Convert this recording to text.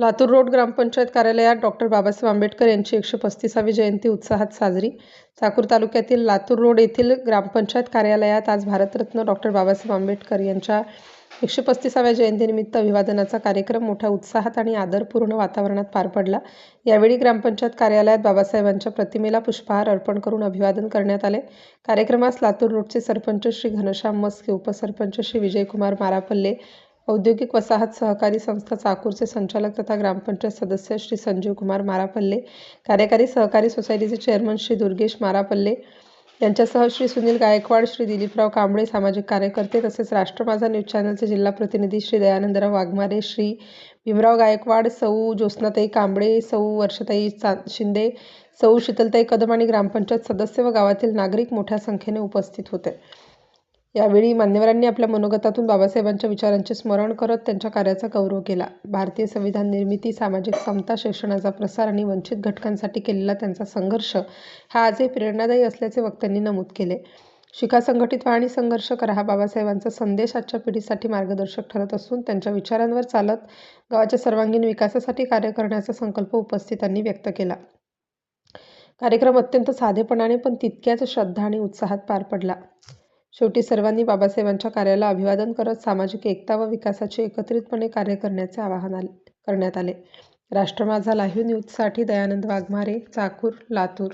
Latur road ग्रामपंचायत कार्यालयात doctor Babasaheb Ambedkar यांची 135वी जयंती उत्साहात साजरी. चाकूर तालुक्यातील लातूर रोड येथील ग्रामपंचायत कार्यालयात आज भारतरत्न डॉक्टर बाबासाहेब आंबेडकर यांच्या 135व्या जयंतीनिमित्त अभिवादनाचा कार्यक्रम मोठ्या उत्साहात आणि आदरपूर्ण वातावरणात पार पडला. यावेळी ग्रामपंचायत कार्यालयात बाबासाहेबांच्या प्रतिमेला पुष्पहार अर्पण करून अभिवादन करण्यात आले. कार्यक्रमास लातूर रोडचे सरपंच श्री घनश्याम मस्के, उपसरपंच श्री विजयकुमार मारापल्ले, औद्योगिक वसाहत सहकारी संस्था चाकूरचे संचालक तथा ग्रामपंचायत सदस्य श्री संजीव कुमार मारापल्ले, कार्यकारी सहकारी सोसायटीचे चेअरमन श्री दुर्गेश मारापल्ले यांच्यासह श्री सुनील गायकवाड, श्री दिलीपराव कांबळे, सामाजिक कार्यकर्ते तसेच राष्ट्र माझा न्यूज चॅनलचे जिल्हा प्रतिनिधी श्री दयानंदराव वाघमारे, श्री भीमराव गायकवाड, सौ ज्योत्स्नाताई कांबळे, सौ वर्षाताई शिंदे, सौ शीतलताई कदम आणि ग्रामपंचायत सदस्य व गावातील नागरिक मोठ्या संख्येने उपस्थित होते. यावेळी मान्यवरांनी आपल्या मनोगतातून बाबासाहेबांच्या विचारांचे स्मरण करत त्यांच्या कार्याचा गौरव केला. भारतीय संविधान निर्मिती, सामाजिक समता, शिक्षणाचा प्रसार आणि वंचित घटकांसाठी केलेला त्यांचा संघर्ष हा आजही प्रेरणादायी असल्याचे वक्त्यांनी नमूद केले. शिका, संघटित व्हा आणि संघर्ष करा हा बाबासाहेबांचा संदेश आजच्या पिढीसाठी मार्गदर्शक ठरत असून त्यांच्या विचारांवर चालत गावाच्या सर्वांगीण विकासासाठी कार्य करण्याचा संकल्प उपस्थितांनी व्यक्त केला. कार्यक्रम अत्यंत साधेपणाने पण तितक्याच श्रद्धा आणि उत्साहात पार पडला. शेवटी सर्वांनी बाबासाहेबांच्या कार्याला अभिवादन करत सामाजिक एकता व विकासाचे एकत्रितपणे कार्य करण्याचे आवाहन करण्यात आले. राष्ट्र माझा लाईव्ह न्यूजसाठी दयानंद वाघमारे, चाकूर, लातूर.